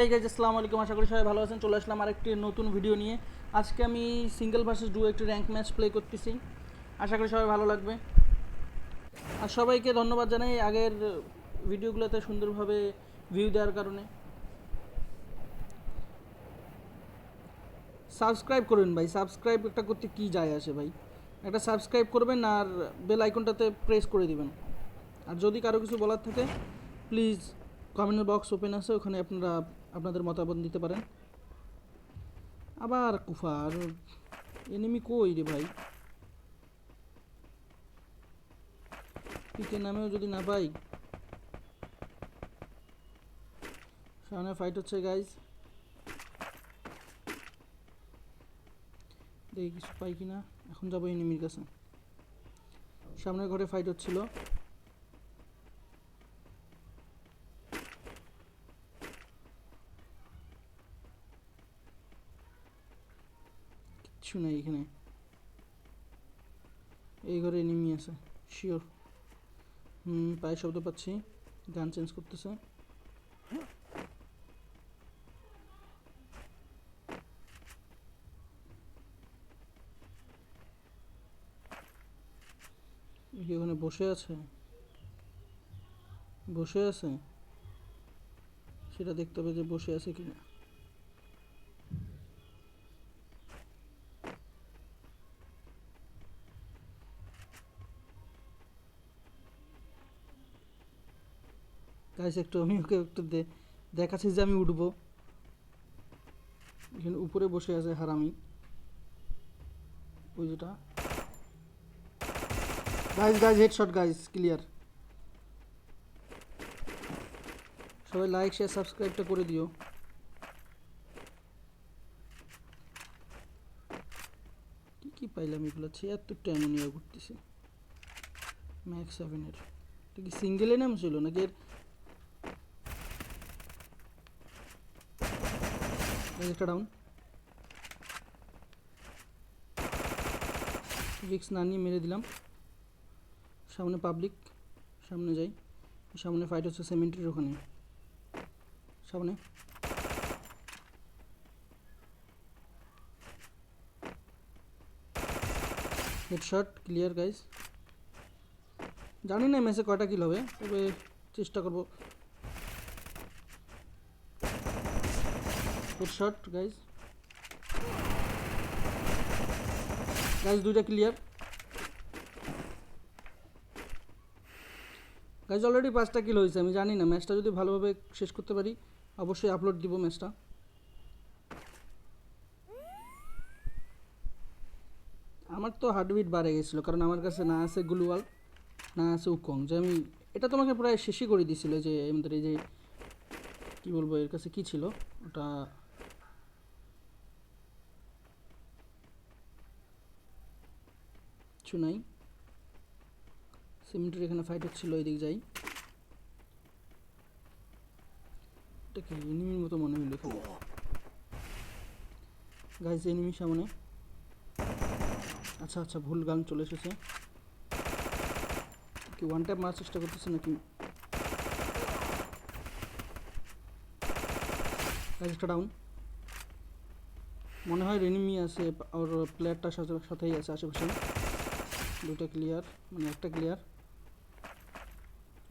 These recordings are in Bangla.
এই গাইজ আসসালামু আলাইকুম, আশা করি সবাই ভালো আছেন। চলে আসলাম আরেকটি নতুন ভিডিও নিয়ে। আজকে আমি সিঙ্গেল ভার্সেস ডুও একটি র্যাঙ্ক ম্যাচ প্লে করতেছি। আশা করি সবাই ভালো লাগবে। আর সবাইকে ধন্যবাদ জানাই আগের ভিডিওগুলোতে সুন্দরভাবে ভিউ দেওয়ার কারণে। সাবস্ক্রাইব করবেন ভাই, সাবস্ক্রাইব একটা করতে কি যায় আসে ভাই, একটা সাবস্ক্রাইব করবেন আর বেল আইকনটাতে প্রেস করে দিবেন। আর যদি কারো কিছু বলার থাকে প্লিজ কমেন্ট বক্স ওপেন আছে, ওখানে আপনারা আপনাদের মতামত দিতে পারেন। আবার কুফার এনিমি কই রে ভাই, পিকে নামেও যদি না পাই। সামনে ফাইট হচ্ছে গাইজ, দেখি কিছু পাই কিনা। এখন যাবো এনিমির কাছে। সামনের ঘরে ফাইট হচ্ছিল, কিচ্ছু নাই এখানে। এই ঘরে এনিমি আছে শিওর। পায়ের শব্দ পাচ্ছি, গান চেঞ্জ করতেছে। ওখানে বসে আছে, বসে আছে, সেটা দেখতে হবে যে বসে আছে কিনা। গাইস একটু আমি ওকে একটু দেখাচ্ছি যে আমি উঠবো। এখানে উপরে বসে আছে হারামি, ওই যেটা। Guys guys headshot guys, clear. সবাই লাইক শেয়ার সাবস্ক্রাইবটা করে দিও। কি কি পাইলাম এগুলো, 76টা অ্যামোনিয়া করতেছে ম্যাক্স 7-এর। এটা কি সিঙ্গেলে নাম ছিল নাকি এর? একটা ডাউন, রিক্স না নিয়ে মেরে দিলাম। সামনে পাবলিক, সামনে যাই। সামনে ফাইট হচ্ছে সেমেন্ট্রির ওখানে, সামনে। Headshot clear guys. জানি না ম্যাচে কয়টা কিল হবে, তবে চেষ্টা করব। হেডশট গাইস, গাইস দুইটা ক্লিয়ার। গাইস অলরেডি 5টা কিল হয়েছে। আমি জানি না ম্যাচটা যদি ভালোভাবে শেষ করতে পারি অবশ্যই আপলোড দিব ম্যাচটা। আমার তো হার্টবিট বাড়ে গেছিলো, কারণ আমার কাছে না আছে গ্লুয়াল, না আছে উকং। যে আমি এটা তোমাকে প্রায় শেষই করে দিছিল, যে আমাদের এই যে কী বলবো, এর কাছে কি ছিল ওটা, কিছু নাই। সিমেন্টের এখানে ফাইট হচ্ছিল, ওই দিক যাই। এটা কি এনিমির মতো মনে হলো এখানে। গাইজ এনিমি সামনে। আচ্ছা আচ্ছা, ভুল গান চলে এসেছে। কি ওয়ান ট্যাপ মারার চেষ্টা করতেছে নাকি? গাইজ একটা ডাউন, মনে হয় এনিমি আছে আর প্লেয়ারটার সাথেই আছে আশেপাশে। দুটো ক্লিয়ার, মানে একটা ক্লিয়ার।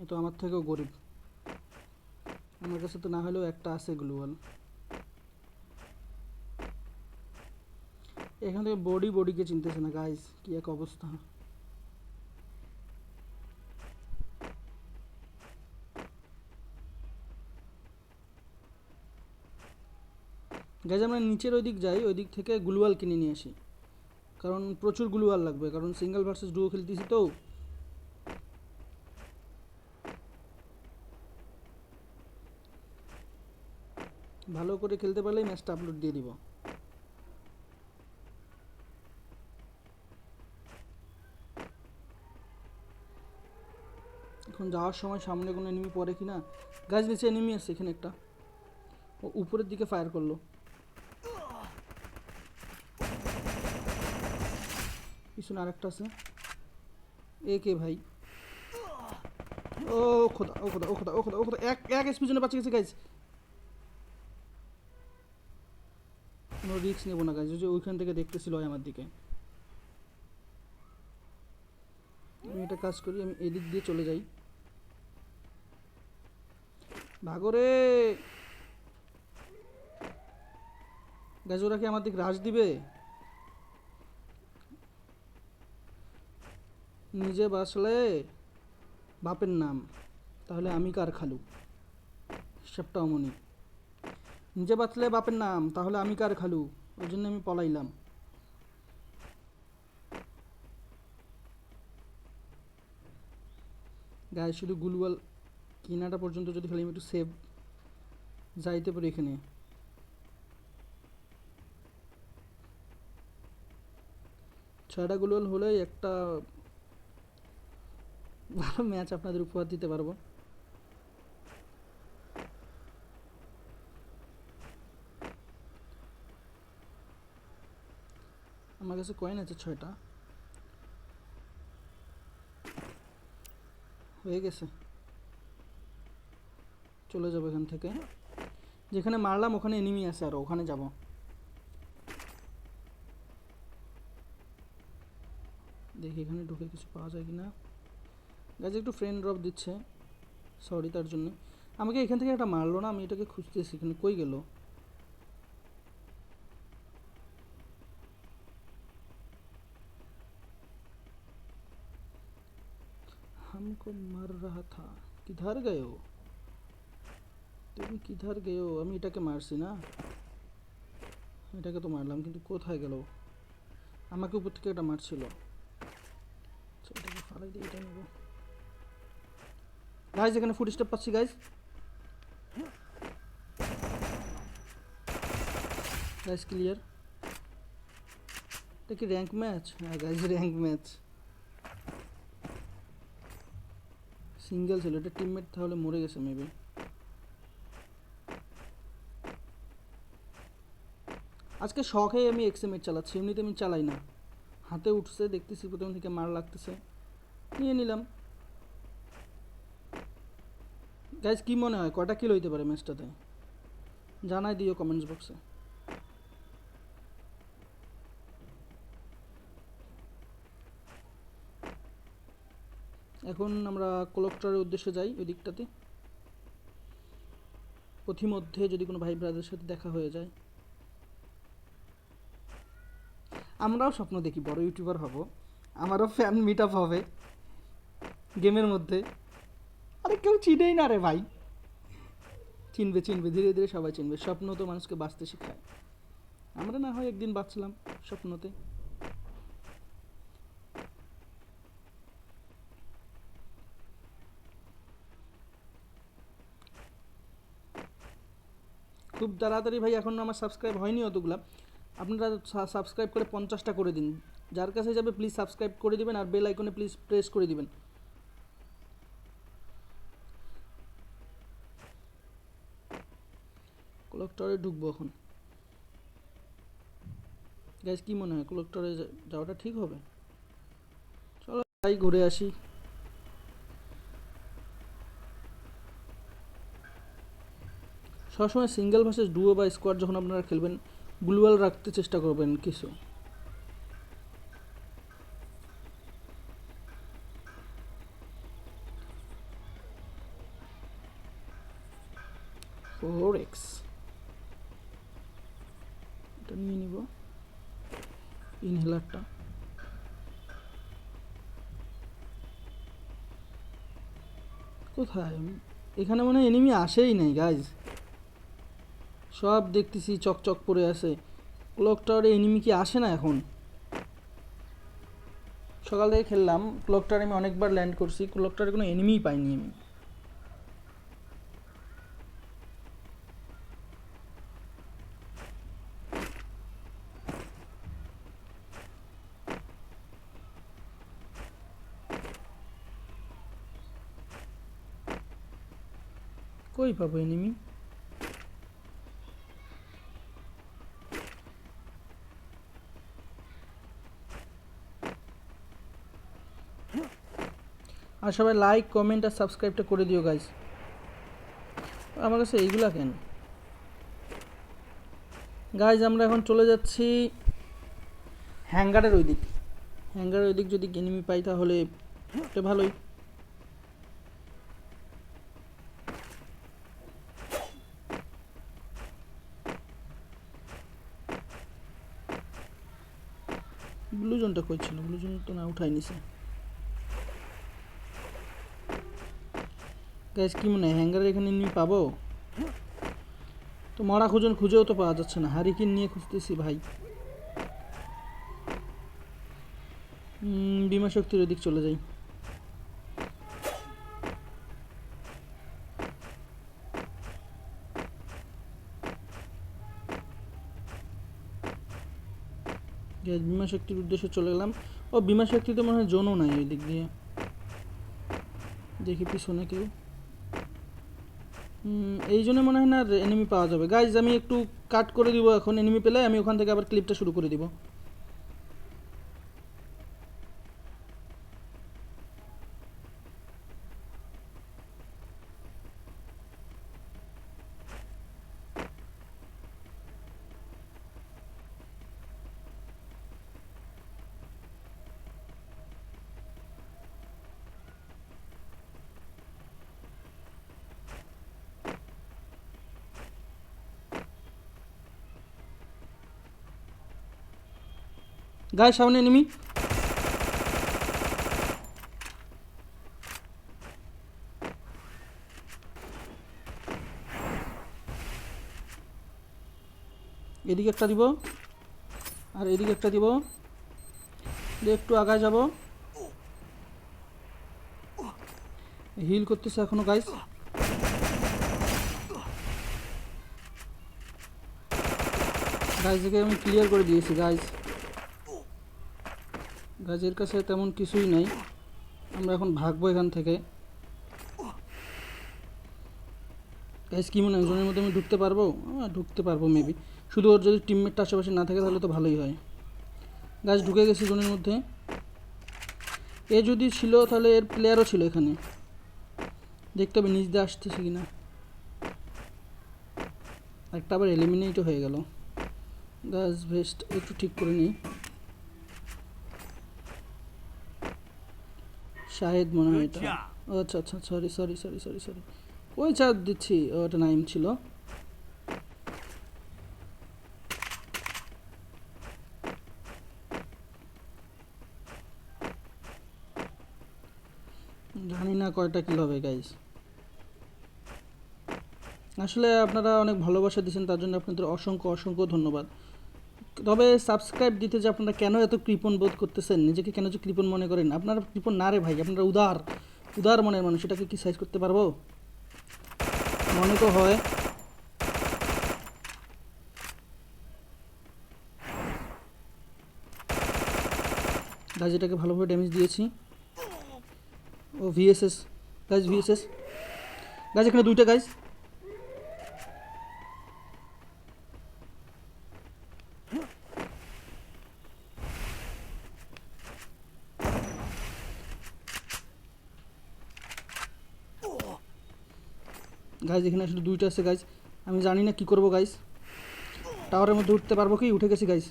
এ তো আমার থেকেও গরিব, আমার কাছে তো না হলেও একটা আছে গ্লোয়াল। এখান থেকে বডিকে চিনতেছে না গাইজ, কি এক অবস্থা। গাইজ আমরা নিচের ওই দিক যাই, ওই দিক থেকে গ্লুয়াল কিনে নিয়ে আসি, কারণ প্রচুর গ্লুয়াল লাগবে, কারণ সিঙ্গেল ভার্সেস ডুও খেলতেছি তো। ভালো করে খেলতে পারলেই ম্যাচটা আপলোড দিয়ে দিব। এখন যাওয়ার সময় সামনে কোনো এনিমি পড়ে কি না। গাছ নিচে এনিমি আছে এখানে একটা, ও উপরের দিকে ফায়ার করলো। পিছনে আরেকটা আছে। এ কে ভাই? ও খোদা ও খোদা ও খোদা ও খোদা ও খোদা, এক এক এসপি জন্য বাঁচে গেছে গাইজ। কোনো রিস্ক নেবো না গাইজ, যে ওইখান থেকে দেখতেছিল আমার দিকে। আমি একটা কাজ করি, আমি এদিক দিয়ে চলে যাই। ভাগরে গাইজ, ওরা কি আমার দিকে রাশ দিবে? নিজে বাঁচলে বাপের নাম, তাহলে আমি কার খালু, হিসাবটা অমনি। নিজে বাঁচলে বাপের নাম, তাহলে আমি কার খালু, ওই জন্য আমি পলাইলাম। গায়ে শুধু গুলওয়াল কিনাটা পর্যন্ত যদি খালি আমি একটু সেভ যাইতে পারি এখানে। ছয়টা গুলওয়াল হলেই একটা ভালো ম্যাচ আপনাদের উপহার দিতে পারবো। আমার কাছে কয়েন আছে 6টা, হয়ে গেছে। চলে যাবো এখান থেকে, যেখানে মারলাম ওখানে এনিমি আছে, আর ওখানে যাব। দেখি এখানে ঢুকে কিছু পাওয়া যায় কিনা। গাছ একটু ফ্রেন্ড ড্রপ দিচ্ছে, সরি তার জন্য। আমাকে এখান থেকে একটা মারলো না, আমি এটাকে খুঁজতেছি, এখানে কই গেল? हमको मार रहा था, किधर गए हो তুমি, কিধার গেও? আমি এটাকে মারছি না, এটাকে তো মারলাম, কিন্তু কোথায় গেল? আমাকে উপর থেকে এটা মারছিল। এটাকে ফালাই দিয়ে এটা নেব। গাইজ এখানে ফুড স্টেপ পাচ্ছি গাইজ। Guys clear. এটা কি র্যাঙ্ক ম্যাচ? হ্যাঁ গাইজ র্যাঙ্ক ম্যাচ। সিঙ্গেল ছিল, এটা টিমমেট তাহলে মরে গেছে মেবি। আজকে শখে আমি এক্সএমএট চালাচ্ছি, এমনিতে আমি চালাই না। হাতে উঠছে দেখতেছি প্রথম থেকে মার লাগতেছে, নিয়ে নিলাম। গাইজ কি মনে হয় কয়টা কিল হইতে পারে ম্যাচটাতে? জানাই দিও কমেন্টস বক্সে। এখন আমরা কলেক্টরের উদ্দেশ্যে যাই, ওই দিকটাতে। পথিমধ্যে যদি কোনো ভাই ব্রাদারের সাথে দেখা হয়ে যায়। আমরাও স্বপ্ন দেখি বড় ইউটিউবার হব, আমারও ফ্যান মিট আপ হবে গেমের মধ্যে। আরে কেউ চিনেই না রে ভাই। চিনবে চিনবে, ধীরে ধীরে সবাই চিনবে। স্বপ্ন তো মানুষকে বাঁচতে শেখায়। আমরা না হয় একদিন বাঁচলাম স্বপ্নতে। খুব তাড়াতাড়ি ভাই, এখন আমার সাবস্ক্রাইব হয়নি অতগুলা। আপনারা সাবস্ক্রাইব করে 50টা করে দিন। যার কাছে যাবে প্লিজ সাবস্ক্রাইব করে দিবেন, আর বেল আইকনে প্লিজ প্রেস করে দিবেন। কলেক্টরে ঢুকবো এখন। গাইজ কি মনে হয় কলেক্টরে যাওয়াটা ঠিক হবে? চলো তাই ঘুরে আসি। সবসময় সিঙ্গেল ভার্সেস ডুও বা স্কোয়াড যখন আপনারা খেলবেন, গ্লুয়াল রাখতে চেষ্টা করবেন কিছু। ফোরেক্স এটা নিয়ে নিব, ইনহেলারটা। কোথায়? এখানে মনে হয় এনিমি আসেই নাই গাইজ, সব দেখতেছি চকচক পড়ে আছে। ক্লক টাওয়ারে এনিমি কি আসে না এখন? সকাল থেকে খেললাম, ক্লক টাওয়ারে আমি অনেকবার ল্যান্ড করছি, ক্লক টাওয়ারে কোনো এনিমিই পাইনি আমি। কই পাবো এনিমি? আর সবাই লাইক কমেন্ট আর সাবস্ক্রাইবটা করে দিও গাইজ। আমার কাছে এইগুলা কেন? গাইজ আমরা এখন চলে যাচ্ছি হ্যাঙ্গারের ওই দিক। হ্যাঙ্গারের ওই দিক যদি এনিমি পাই তাহলে এটা ভালোই। ব্লু জোনটা কই ছিল? ব্লু জোন তো না, উঠাই নিছে। গাইজ কি মনে হয় হ্যাঙ্গারের এখানে এনিমি পাবো? তো মরা খুঁজেও তো পাওয়া যাচ্ছে না, হারিকেন নিয়ে খুঁজতেছি ভাই। বিমা শক্তির ওদিক চলে যাই। বিমা শক্তির উদ্দেশ্যে চলে গেলাম। ও বিমা শক্তিতে মনে হয় জোনও নাই ওই দিক দিয়ে। দেখি পিছনে কেউ, এই জন্য মনে হয় না এনিমি পাওয়া যাবে। গাইজ আমি একটু কাট করে দিব, এখন এনিমি পেলে আমি ওখান থেকে আবার ক্লিপটা শুরু করে দিব। গাইজ সামনে এনিমি। এদিকে একটা দিব আর এদিকে একটা দিব, একটু আগায় যাব। হিল করতেছে এখনো গাইজ। গাইজকে আমি ক্লিয়ার করে দিয়েছি গাইজ। গাইজের কাছে তেমন কিছুই নাই, আমরা এখন ভাগবো এখান থেকে। গাইজ কি মনে হয় জোনের মধ্যে আমি ঢুকতে পারবো? ঢুকতে পারবো মেবি, শুধু ওর যদি টিমমেটটা আশেপাশে না থাকে তাহলে তো ভালোই হয়। গাইজ ঢুকে গেছি জোনের মধ্যে। এ যদি ছিল তাহলে এর প্লেয়ারও ছিল এখানে, দেখতে হবে নিচ দিয়ে আসতেছে কিনা। একটা আবার এলিমিনেটও হয়ে গেল। গাইজ ভেস্ট একটু ঠিক করে নিই। শাহেদ মনে হয় এটা। আচ্ছা আচ্ছা, sorry sorry sorry sorry sorry, ওই চার দিচ্ছি, ওটা নাইম ছিল। জানি না কয়টা কিল হবে গাইজ। আসলে আপনারা অনেক ভালোবাসা দিচ্ছেন, তার জন্য আপনাদের অসংখ্য অসংখ্য ধন্যবাদ। তবে সাবস্ক্রাইব দিতে যে আপনারা কেন এত কৃপণ বোধ করতেছেন, নিজেকে কেন যে কৃপণ মনে করেন? আপনারা কৃপণ না রে ভাই, আপনারা উদার উদার মনের মানুষ। এটাকে কি সাইজ করতে পারবো? মনে তো হয়। গাছ এটাকে ভালোভাবে ড্যামেজ দিয়েছি। ও ভিএসএস গাছ, ভিএসএস গাছ, এখানে দুইটা গাছ। গাছ এখানে আসলে দুইটা আছে গাছ, আমি জানি না কি করব গাইস। টাওয়ারের মধ্যে উঠতে পারবো কি? উঠে গেছি গাইস।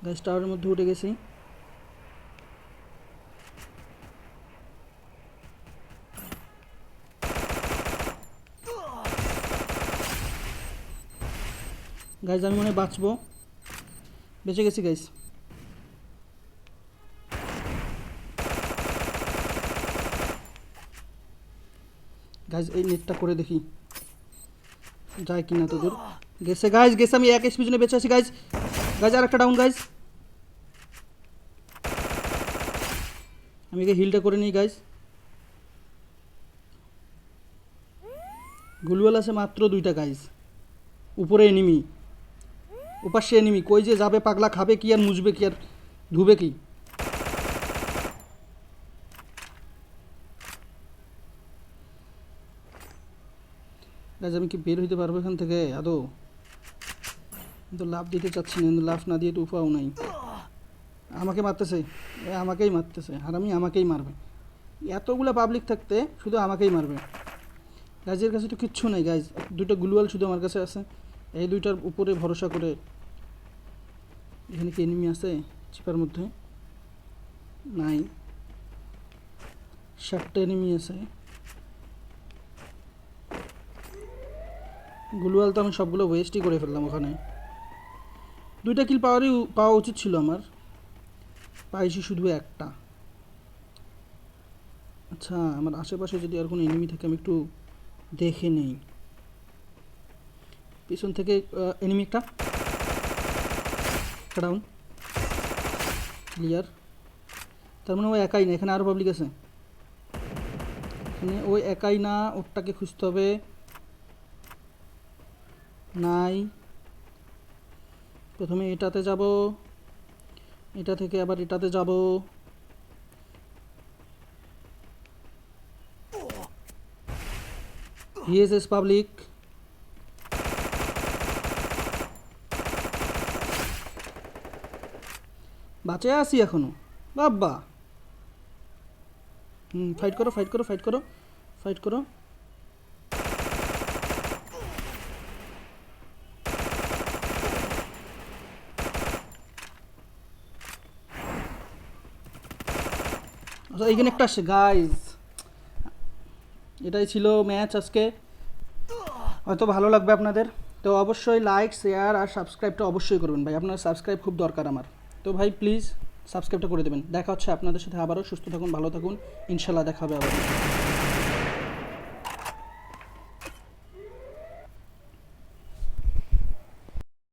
গাইস টাওয়ারের মধ্যে উঠে গেছি। গাইস আমি মনে হয় বাঁচবো, বেঁচে গেছি গাইস। গাইস এই নেটটা করে দেখি যায় কিনা। তো দূর গেছে গাইস, গেছে। আমি 1 এসপি জন্য বেঁচে আছি গাইস। গাইস আর একটা ডাউন গাইস। আমি একে হিলটা করে নিই গাইস। গুলওয়াল আছে মাত্র 2টা গাইস। উপরে এনিমি, উপাশে এনিমি। কই যে যাবে পাগলা, খাবে কি আর মুজবে কি আর ধুবে কি? গাইস আমি কি বের হইতে পারবো এখান থেকে আদৌ? কিন্তু লাভ দিতে চাচ্ছি না, কিন্তু লাভ না দিয়ে তো উপাও নাই। আমাকে মারতেছে, আমাকেই মারতেছে। আর আমি আমাকেই মারবে, এতগুলো পাবলিক থাকতে শুধু আমাকেই মারবে। গাইজের কাছে তো কিচ্ছু নেই গাইজ, দুইটা গ্লুয়াল শুধু আমার কাছে আছে। এই দুইটার উপরে ভরসা করে। এখানে কি এনিমি আছে চিপার মধ্যে? নাই, 7টা এনিমি আছে। গ্লুয়াল তো আমি সবগুলো ওয়েস্টই করে ফেললাম ওখানে। 2টা কিল পাওয়া উচিত ছিল আমার, পাইছি শুধু একটা। আচ্ছা, আমার আশেপাশে যদি আর কোনো এনিমি থাকে আমি একটু দেখে নেই। পিছন থেকে এনিমি একটা ডাউন, ক্লিয়ার। তার মানে ও একাই না, এখানে আরও পাবলিক আছে। এখানে ওই একাই না, ওরটাকে খুঁজতে হবে। নাই, প্রথমে এটাতে যাব, এটা থেকে আবার এটাতে যাব। ভিএসএস পাবলিক, বাঁচে আছি এখনো বাবা। ফাইট করো ফাইট করো ফাইট করো ফাইট করো। আচ্ছা, এইখানে একটা আসছে গাইজ। এটাই ছিল ম্যাচ আজকে, হয়তো ভালো লাগবে আপনাদের। তো অবশ্যই লাইক শেয়ার আর সাবস্ক্রাইবটা অবশ্যই করবেন ভাই, আপনার সাবস্ক্রাইব খুব দরকার আমার। তো ভাই প্লিজ সাবস্ক্রাইবটা করে দেবেন। দেখা হচ্ছে আপনাদের সাথে আবারও। সুস্থ থাকুন, ভালো থাকুন, ইনশাল্লাহ দেখা হবে আবার।